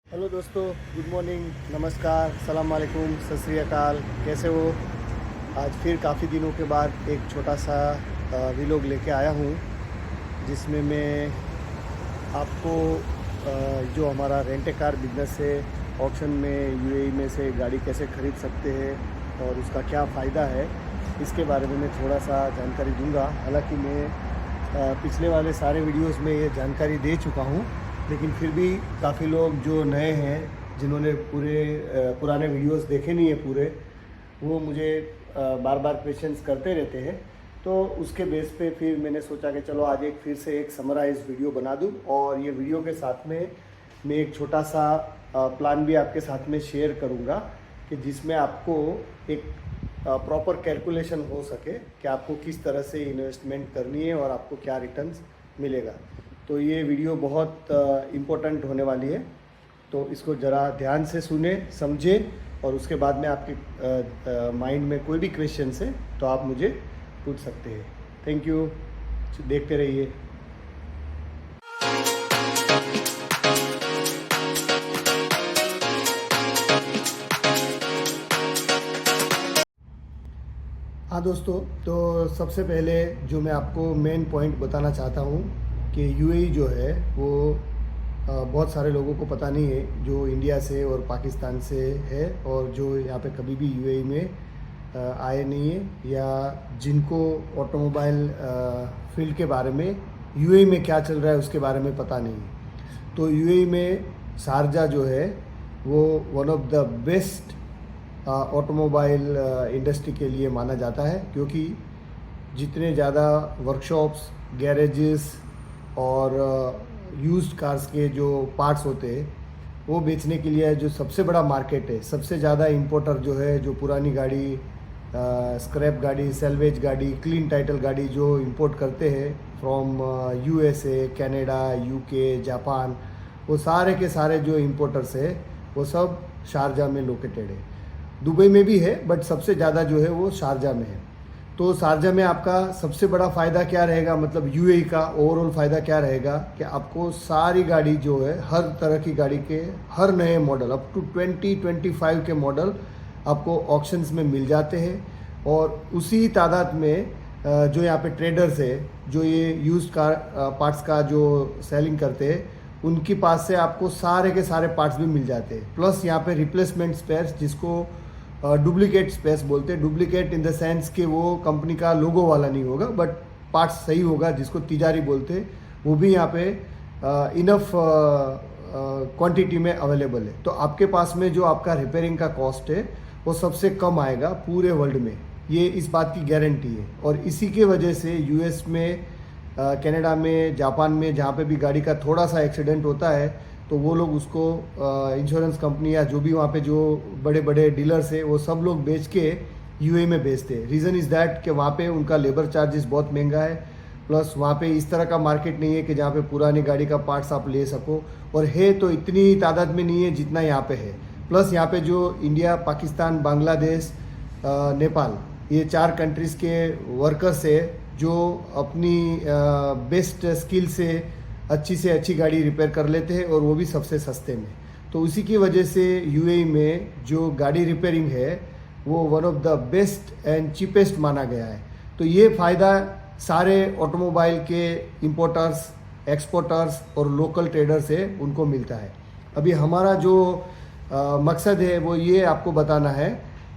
Hello दोस्तों, good morning, नमस्कार, सलाम वालेकुम, सत श्री अकाल। कैसे हो? आज फिर काफ़ी दिनों के बाद एक छोटा सा व्लॉग लेके आया हूँ, जिसमें मैं आपको जो हमारा रेंट ए कार बिजनेस है, ऑक्शन में यूएई में से गाड़ी कैसे ख़रीद सकते हैं और उसका क्या फ़ायदा है, इसके बारे में मैं थोड़ा सा जानकारी दूंगा। हालांकि मैं पिछले वाले सारे वीडियोस में ये जानकारी दे चुका हूँ, लेकिन फिर भी काफ़ी लोग जो नए हैं, जिन्होंने पुराने वीडियोस देखे नहीं है पूरे, वो मुझे बार बार क्वेश्चंस करते रहते हैं। तो उसके बेस पे फिर मैंने सोचा कि चलो आज एक फिर से एक समराइज वीडियो बना दूं, और ये वीडियो के साथ में मैं एक छोटा सा प्लान भी आपके साथ में शेयर करूंगा, कि जिसमें आपको एक प्रॉपर कैलकुलेशन हो सके कि आपको किस तरह से इन्वेस्टमेंट करनी है और आपको क्या रिटर्न्स मिलेगा। तो ये वीडियो बहुत इम्पोर्टेंट होने वाली है, तो इसको ज़रा ध्यान से सुने, समझे, और उसके बाद में आपके माइंड में कोई भी क्वेश्चन है तो आप मुझे पूछ सकते हैं। थैंक यू, देखते रहिए। हाँ दोस्तों, तो सबसे पहले जो मैं आपको मेन पॉइंट बताना चाहता हूँ कि यूएई जो है वो बहुत सारे लोगों को पता नहीं है, जो इंडिया से और पाकिस्तान से है और जो यहाँ पे कभी भी यूएई में आए नहीं है, या जिनको ऑटोमोबाइल फील्ड के बारे में, यूएई में क्या चल रहा है उसके बारे में पता नहीं है। तो यूएई में शारजा जो है वो one of the best automobile industry के लिए माना जाता है, क्योंकि जितने ज़्यादा वर्कशॉप्स, गैरेजेस और यूज्ड कार्स के जो पार्ट्स होते हैं वो बेचने के लिए जो सबसे बड़ा मार्केट है, सबसे ज़्यादा इंपोर्टर जो है, जो पुरानी गाड़ी, स्क्रैप गाड़ी, सेल्वेज गाड़ी, क्लीन टाइटल गाड़ी जो इंपोर्ट करते हैं from USA, Canada, UK, Japan, वो सारे के सारे जो इंपोर्टर्स है वो सब शारजा में लोकेटेड है। दुबई में भी है, बट सबसे ज़्यादा जो है वो शारजा में है। तो शारजा में आपका सबसे बड़ा फ़ायदा क्या रहेगा, मतलब यूएई का ओवरऑल फ़ायदा क्या रहेगा, कि आपको सारी गाड़ी जो है, हर तरह की गाड़ी के हर नए मॉडल अप टू 2025 के मॉडल आपको ऑक्शंस में मिल जाते हैं। और उसी तादाद में जो यहाँ पे ट्रेडर्स है, जो ये यूज्ड कार पार्ट्स का जो सेलिंग करते हैं, उनके पास से आपको सारे के सारे पार्ट्स भी मिल जाते हैं। प्लस यहाँ पे रिप्लेसमेंट स्पेयर्स, जिसको डुप्लीकेट स्पेस बोलते हैं, डुप्लीकेट इन द सेंस कि वो कंपनी का लोगो वाला नहीं होगा, बट पार्ट्स सही होगा, जिसको तिजारी बोलते हैं, वो भी यहाँ पे इनफ क्वांटिटी में अवेलेबल है। तो आपके पास में जो आपका रिपेयरिंग का कॉस्ट है वो सबसे कम आएगा पूरे वर्ल्ड में, ये इस बात की गारंटी है। और इसी के वजह से यूएस में, कनाडा में, जापान में, जहाँ पे भी गाड़ी का थोड़ा सा एक्सीडेंट होता है तो वो लोग उसको इंश्योरेंस कंपनी या जो भी वहाँ पे जो बड़े बड़े डीलर्स है वो सब लोग बेच के यूएई में बेचते हैं। रीज़न इज़ दैट कि वहाँ पे उनका लेबर चार्जेस बहुत महंगा है, प्लस वहाँ पे इस तरह का मार्केट नहीं है कि जहाँ पे पुरानी गाड़ी का पार्ट्स आप ले सको, और है तो इतनी तादाद में नहीं है जितना यहाँ पे है। प्लस यहाँ पे जो इंडिया, पाकिस्तान, बांग्लादेश, नेपाल, ये 4 कंट्रीज़ के वर्कर्स है जो अपनी बेस्ट स्किल से अच्छी अच्छी गाड़ी रिपेयर कर लेते हैं, और वो भी सबसे सस्ते में। तो उसी की वजह से यूएई में जो गाड़ी रिपेयरिंग है वो one of the best and cheapest माना गया है। तो ये फ़ायदा सारे ऑटोमोबाइल के इंपोर्टर्स, एक्सपोर्टर्स और लोकल ट्रेडर्स है उनको मिलता है। अभी हमारा जो मकसद है वो ये आपको बताना है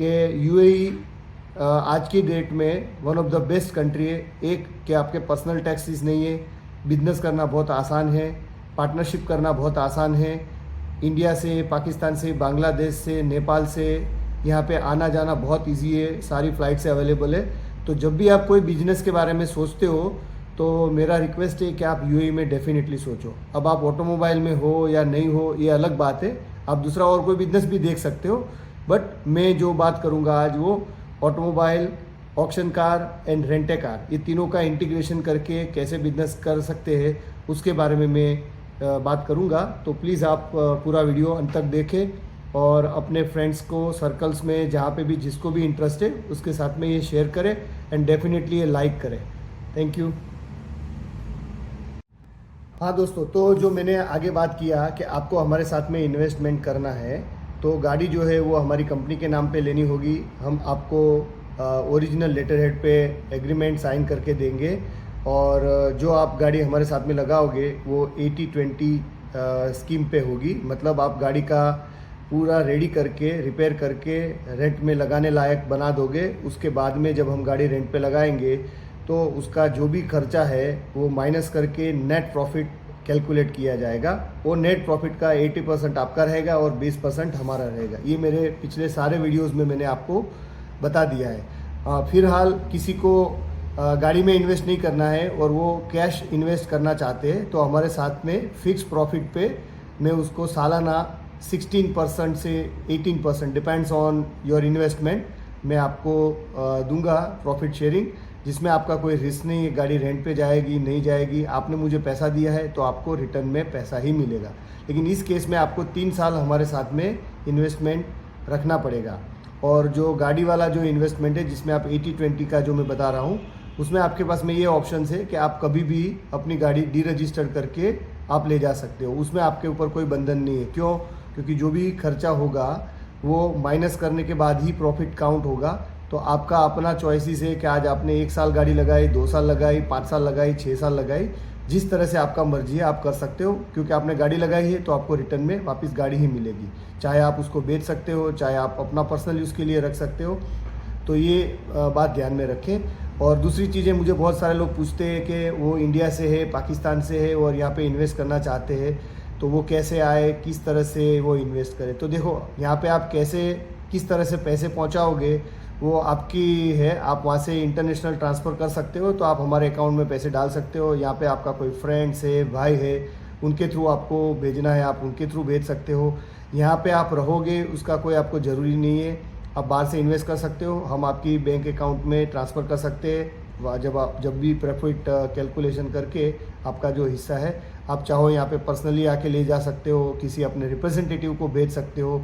कि यूएई आज की डेट में one of the best country है। एक कि आपके पर्सनल टैक्सेस नहीं है, बिजनेस करना बहुत आसान है, पार्टनरशिप करना बहुत आसान है, इंडिया से, पाकिस्तान से, बांग्लादेश से, नेपाल से यहाँ पे आना जाना बहुत इजी है, सारी फ़्लाइट से अवेलेबल है। तो जब भी आप कोई बिजनेस के बारे में सोचते हो तो मेरा रिक्वेस्ट है कि आप यूएई में डेफिनेटली सोचो। अब आप ऑटोमोबाइल में हो या नहीं हो ये अलग बात है, आप दूसरा और कोई बिजनेस भी देख सकते हो, बट मैं जो बात करूँगा आज वो automobile, auction car and rent a car, ये तीनों का इंटीग्रेशन करके कैसे बिजनेस कर सकते हैं उसके बारे में मैं बात करूंगा। तो प्लीज़ आप पूरा वीडियो अंत तक देखें और अपने फ्रेंड्स को, सर्कल्स में, जहाँ पे भी जिसको भी इंटरेस्ट है उसके साथ में ये शेयर करें, एंड डेफिनेटली ये लाइक करें। Thank you. हाँ दोस्तों, तो जो मैंने आगे बात किया कि आपको हमारे साथ में इन्वेस्टमेंट करना है, तो गाड़ी जो है वो हमारी कंपनी के नाम पे लेनी होगी। हम आपको ओरिजिनल लेटर हेड पे एग्रीमेंट साइन करके देंगे, और जो आप गाड़ी हमारे साथ में लगाओगे वो 80-20 स्कीम पे होगी। मतलब आप गाड़ी का पूरा रेडी करके, रिपेयर करके, रेंट में लगाने लायक बना दोगे। उसके बाद में जब हम गाड़ी रेंट पे लगाएंगे तो उसका जो भी खर्चा है वो माइनस करके नेट प्रॉफिट कैलकुलेट किया जाएगा। वो नेट प्रॉफिट का 80% आपका रहेगा और 20% हमारा रहेगा। ये मेरे पिछले सारे वीडियोस में मैंने आपको बता दिया है। फिलहाल किसी को गाड़ी में इन्वेस्ट नहीं करना है और वो कैश इन्वेस्ट करना चाहते हैं, तो हमारे साथ में फिक्स प्रॉफिट पे मैं उसको सालाना 16% से 18%, डिपेंड्स ऑन योर इन्वेस्टमेंट, मैं आपको दूंगा प्रॉफिट शेयरिंग, जिसमें आपका कोई रिस्क नहीं है। गाड़ी रेंट पे जाएगी नहीं जाएगी, आपने मुझे पैसा दिया है तो आपको रिटर्न में पैसा ही मिलेगा। लेकिन इस केस में आपको 3 साल हमारे साथ में इन्वेस्टमेंट रखना पड़ेगा। और जो गाड़ी वाला जो इन्वेस्टमेंट है, जिसमें आप 80-20 का जो मैं बता रहा हूँ, उसमें आपके पास में ये ऑप्शन है कि आप कभी भी अपनी गाड़ी डी रजिस्टर करके आप ले जा सकते हो। उसमें आपके ऊपर कोई बंधन नहीं है। क्यों? क्योंकि जो भी खर्चा होगा वो माइनस करने के बाद ही प्रॉफिट काउंट होगा। तो आपका अपना चॉइसेस है कि आज आपने 1 साल गाड़ी लगाई, 2 साल लगाई, 5 साल लगाई, 6 साल लगाई, जिस तरह से आपका मर्जी है आप कर सकते हो। क्योंकि आपने गाड़ी लगाई है तो आपको रिटर्न में वापस गाड़ी ही मिलेगी। चाहे आप उसको बेच सकते हो, चाहे आप अपना पर्सनल यूज़ के लिए रख सकते हो। तो ये बात ध्यान में रखें। और दूसरी चीज़ें, मुझे बहुत सारे लोग पूछते हैं कि वो इंडिया से है, पाकिस्तान से है और यहाँ पे इन्वेस्ट करना चाहते हैं, तो वो कैसे आए, किस तरह से वो इन्वेस्ट करें। तो देखो, यहाँ पे आप कैसे, किस तरह से पैसे पहुँचाओगे वो आपकी है। आप वहाँ से इंटरनेशनल ट्रांसफ़र कर सकते हो, तो आप हमारे अकाउंट में पैसे डाल सकते हो। यहाँ पे आपका कोई फ्रेंड्स है, भाई है, उनके थ्रू आपको भेजना है, आप उनके थ्रू भेज सकते हो। यहाँ पे आप रहोगे उसका कोई आपको ज़रूरी नहीं है, आप बाहर से इन्वेस्ट कर सकते हो। हम आपकी बैंक अकाउंट में ट्रांसफ़र कर सकते हैं जब भी प्रॉफिट कैलकुलेशन करके आपका जो हिस्सा है, आप चाहो यहाँ पे पर्सनली आके ले जा सकते हो, किसी अपने रिप्रेजेंटेटिव को भेज सकते हो।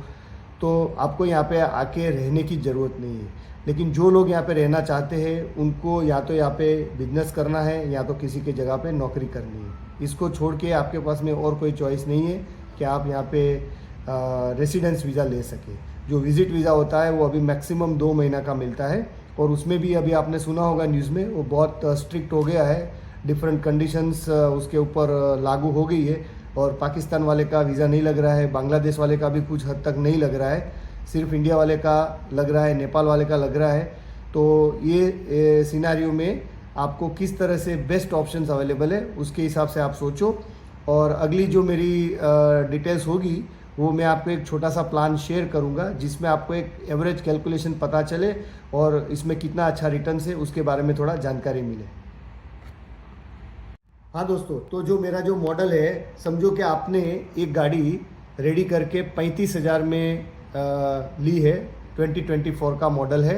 तो आपको यहाँ पे आके रहने की ज़रूरत नहीं है। लेकिन जो लोग यहाँ पे रहना चाहते हैं उनको या तो यहाँ पे बिजनेस करना है या तो किसी के जगह पे नौकरी करनी है। इसको छोड़ के आपके पास में और कोई चॉइस नहीं है कि आप यहाँ पे रेसिडेंस वीज़ा ले सके। जो विज़िट वीज़ा होता है वो अभी मैक्सिमम 2 महीना का मिलता है, और उसमें भी अभी आपने सुना होगा न्यूज़ में, वो बहुत स्ट्रिक्ट हो गया है। डिफरेंट कंडीशंस उसके ऊपर लागू हो गई है। और पाकिस्तान वाले का वीज़ा नहीं लग रहा है, बांग्लादेश वाले का भी कुछ हद तक नहीं लग रहा है, सिर्फ इंडिया वाले का लग रहा है, नेपाल वाले का लग रहा है। तो ये सिनेरियो में आपको किस तरह से बेस्ट ऑप्शंस अवेलेबल है उसके हिसाब से आप सोचो। और अगली जो मेरी डिटेल्स होगी वो मैं आपको एक छोटा सा प्लान शेयर करूंगा, जिसमें आपको एक एवरेज कैलकुलेशन पता चले और इसमें कितना अच्छा रिटर्न है उसके बारे में थोड़ा जानकारी मिले। हाँ दोस्तों, तो जो मेरा जो मॉडल है, समझो कि आपने एक गाड़ी रेडी करके 35,000 में ली है। 2024 का मॉडल है।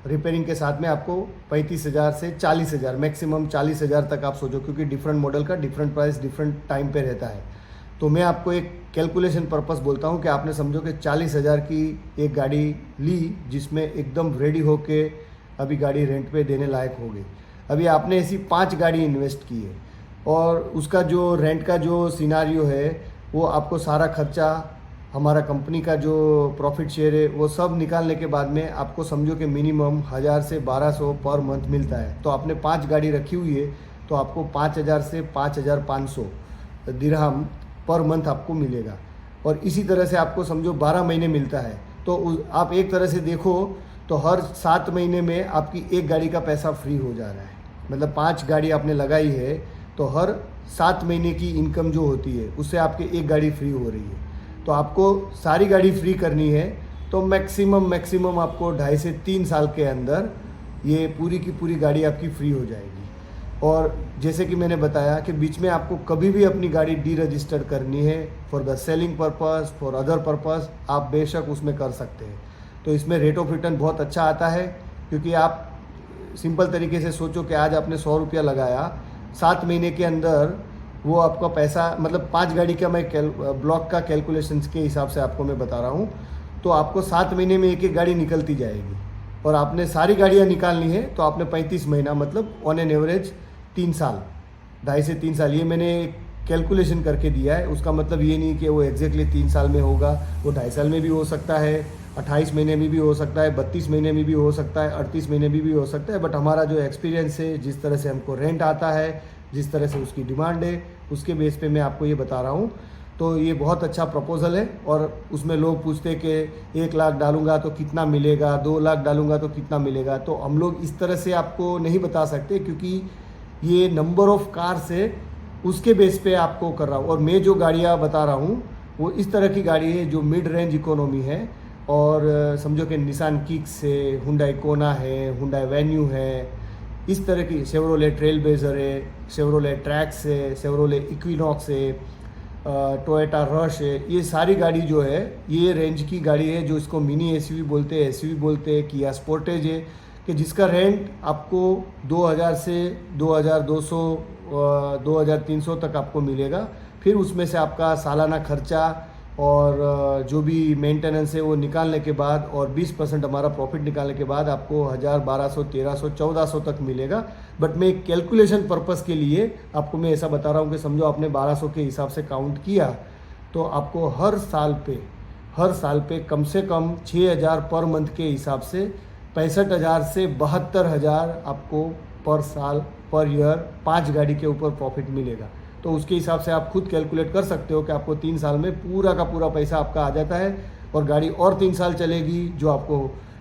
रिपेयरिंग के साथ में आपको 35,000 से 40,000, मैक्सिमम 40,000 तक आप सोचो, क्योंकि डिफरेंट मॉडल का डिफरेंट प्राइस डिफरेंट टाइम पे रहता है। तो मैं आपको एक कैलकुलेशन पर्पस बोलता हूँ कि आपने समझो कि 40,000 की एक गाड़ी ली, जिसमें एकदम रेडी होके अभी गाड़ी रेंट पे देने लायक हो गई। अभी आपने ऐसी 5 गाड़ी इन्वेस्ट की है, और उसका जो रेंट का जो सिनारियो है वो आपको सारा खर्चा, हमारा कंपनी का जो प्रॉफिट शेयर है, वो सब निकालने के बाद में आपको समझो कि मिनिमम 1000 से 1200 पर मंथ मिलता है। तो आपने 5 गाड़ी रखी हुई है तो आपको 5000 से 5500 दिरहम पर मंथ आपको मिलेगा। और इसी तरह से आपको समझो 12 महीने मिलता है। तो आप एक तरह से देखो तो हर 7 महीने में आपकी एक गाड़ी का पैसा फ्री हो जा रहा है। मतलब 5 गाड़ी आपने लगाई है तो हर 7 महीने की इनकम जो होती है उससे आपके एक गाड़ी फ्री हो रही है। तो आपको सारी गाड़ी फ्री करनी है तो मैक्सिमम आपको 2.5 से 3 साल के अंदर ये पूरी की पूरी गाड़ी आपकी फ्री हो जाएगी। और जैसे कि मैंने बताया कि बीच में आपको कभी भी अपनी गाड़ी डी रजिस्टर करनी है for the selling purpose, for other purpose, आप बेशक उसमें कर सकते हैं। तो इसमें रेट ऑफ रिटर्न बहुत अच्छा आता है, क्योंकि आप सिंपल तरीके से सोचो कि आज आपने 100 रुपया लगाया, 7 महीने के अंदर वो आपका पैसा, मतलब 5 गाड़ी का मैं ब्लॉक का कैलकुलेशन के हिसाब से आपको मैं बता रहा हूँ, तो आपको 7 महीने में एक एक गाड़ी निकलती जाएगी। और आपने सारी गाड़ियाँ निकालनी है तो आपने 35 महीना, मतलब ऑन एन एवरेज 3 साल, 2.5 से 3 साल, ये मैंने कैलकुलेशन करके दिया है। उसका मतलब ये नहीं कि वो एग्जैक्टली 3 साल में होगा, वो 2.5 साल में भी हो सकता है, 28 महीने में भी हो सकता है, 32 महीने में भी हो सकता है, 38 महीने में भी हो सकता है। बट हमारा जो एक्सपीरियंस है, जिस तरह से हमको रेंट आता है, जिस तरह से उसकी डिमांड है, उसके बेस पे मैं आपको ये बता रहा हूँ। तो ये बहुत अच्छा प्रपोज़ल है। और उसमें लोग पूछते हैं कि 1 लाख डालूंगा तो कितना मिलेगा, 2 लाख डालूंगा तो कितना मिलेगा। तो हम लोग इस तरह से आपको नहीं बता सकते, क्योंकि ये नंबर ऑफ़ कार से उसके बेस पे आपको कर रहा हूँ। और मैं जो गाड़ियाँ बता रहा हूँ वो इस तरह की गाड़ी है जो मिड रेंज इकोनॉमी है। और समझो कि निसान किक्स है, हुंडई कोना है, हुंडई वेन्यू है, इस तरह की शेवरोले ट्रेल ब्लेज़र है, शेवरोले ट्रैक्स है, शेवरोले इक्विनॉक्स है, टोयोटा रश है। ये सारी गाड़ी जो है ये रेंज की गाड़ी है, जो इसको मिनी एसयूवी बोलते हैं, एसयूवी बोलते हैं, किया स्पोर्टेज है, कि जिसका रेंट आपको 2000 से 2200 2300 तक आपको मिलेगा। फिर उसमें से आपका सालाना खर्चा और जो भी मेंटेनेंस है वो निकालने के बाद और 20% हमारा प्रॉफिट निकालने के बाद आपको 1000, 1200, 1300, 1400 तक मिलेगा। बट मैं कैलकुलेशन पर्पस के लिए आपको मैं ऐसा बता रहा हूँ कि समझो आपने 1200 के हिसाब से काउंट किया, तो आपको हर साल पे कम से कम 6000 पर मंथ के हिसाब से 65,000 से 72,000 आपको पर साल, पर ईयर 5 गाड़ी के ऊपर प्रॉफिट मिलेगा। तो उसके हिसाब से आप खुद कैलकुलेट कर सकते हो कि आपको 3 साल में पूरा का पूरा पैसा आपका आ जाता है, और गाड़ी और 3 साल चलेगी जो आपको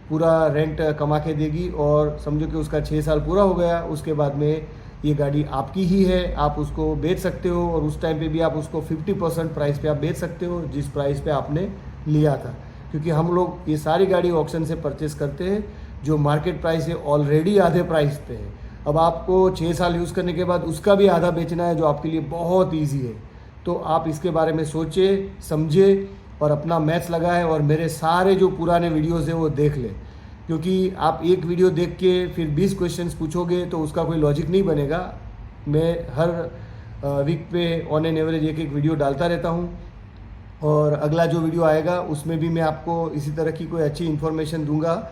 पूरा रेंट कमा के देगी। और समझो कि उसका 6 साल पूरा हो गया, उसके बाद में ये गाड़ी आपकी ही है, आप उसको बेच सकते हो। और उस टाइम पे भी आप उसको 50% प्राइस पे आप बेच सकते हो, जिस प्राइस पे आपने लिया था। क्योंकि हम लोग ये सारी गाड़ी ऑक्शन से परचेस करते हैं, जो मार्केट प्राइस है ऑलरेडी आधे प्राइस पे है। अब आपको 6 साल यूज़ करने के बाद उसका भी आधा बेचना है, जो आपके लिए बहुत ईजी है। तो आप इसके बारे में सोचें, समझे और अपना मैथ्स लगाएं, और मेरे सारे जो पुराने वीडियोज़ हैं वो देख लें। क्योंकि आप एक वीडियो देख के फिर 20 क्वेश्चंस पूछोगे तो उसका कोई लॉजिक नहीं बनेगा। मैं हर वीक पे ऑन एन एवरेज एक वीडियो डालता रहता हूँ, और अगला जो वीडियो आएगा उसमें भी मैं आपको इसी तरह की कोई अच्छी इन्फॉर्मेशन दूंगा।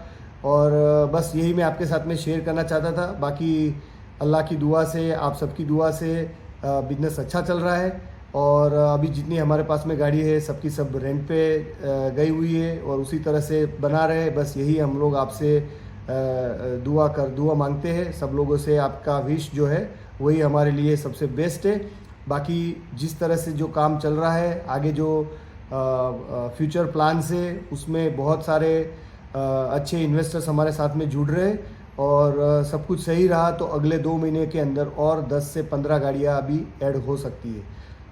और बस यही मैं आपके साथ में शेयर करना चाहता था। बाकी अल्लाह की दुआ से, आप सबकी दुआ से बिज़नेस अच्छा चल रहा है। और अभी जितनी हमारे पास में गाड़ी है सबकी सब रेंट पे गई हुई है, और उसी तरह से बना रहे। बस यही हम लोग आपसे दुआ मांगते हैं सब लोगों से। आपका विश जो है वही हमारे लिए सबसे बेस्ट है। बाकी जिस तरह से जो काम चल रहा है, आगे जो फ्यूचर प्लान्स है, उसमें बहुत सारे अच्छे इन्वेस्टर्स हमारे साथ में जुड़ रहे हैं। और सब कुछ सही रहा तो अगले 2 महीने के अंदर और 10 से 15 गाड़ियाँ अभी ऐड हो सकती है।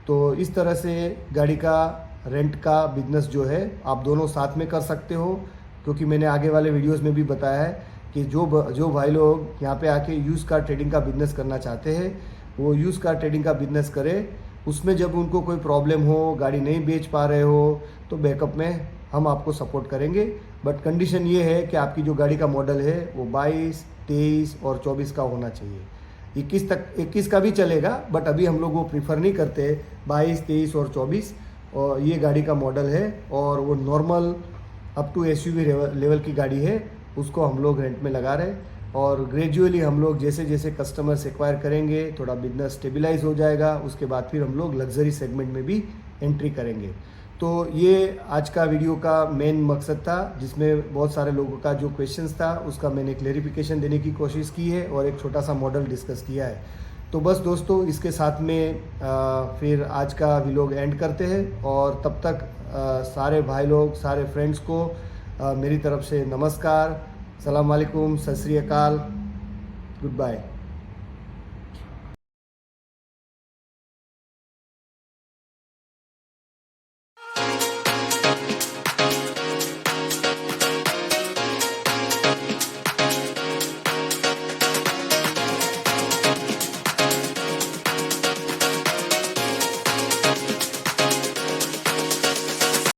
तो इस तरह से गाड़ी का रेंट का बिजनेस जो है आप दोनों साथ में कर सकते हो। क्योंकि मैंने आगे वाले वीडियोस में भी बताया है कि जो भाई लोग यहाँ पे आके यूज़ कार ट्रेडिंग का बिज़नेस करना चाहते हैं, वो यूज़ कार ट्रेडिंग का बिज़नेस करें। उसमें जब उनको कोई प्रॉब्लम हो, गाड़ी नहीं बेच पा रहे हो, तो बैकअप में हम आपको सपोर्ट करेंगे। बट कंडीशन ये है कि आपकी जो गाड़ी का मॉडल है वो 22, 23 और 24 का होना चाहिए। 21 का भी चलेगा, बट अभी हम लोग वो प्रीफर नहीं करते। 22, 23 और 24 और ये गाड़ी का मॉडल है, और वो normal up to SUV level की गाड़ी है, उसको हम लोग रेंट में लगा रहे हैं। और ग्रेजुअली हम लोग जैसे जैसे कस्टमर्स एक्वायर करेंगे, थोड़ा बिजनेस स्टेबलाइज हो जाएगा, उसके बाद फिर हम लोग लग्जरी सेगमेंट में भी एंट्री करेंगे। तो ये आज का वीडियो का मेन मकसद था, जिसमें बहुत सारे लोगों का जो क्वेश्चंस था उसका मैंने क्लेरिफिकेशन देने की कोशिश की है, और एक छोटा सा मॉडल डिस्कस किया है। तो बस दोस्तों, इसके साथ में फिर आज का व्लॉग एंड करते हैं। और तब तक सारे भाई लोग, सारे फ्रेंड्स को मेरी तरफ से नमस्कार, सलाम वालेकुम, सत श्री अकाल, गुड बाय।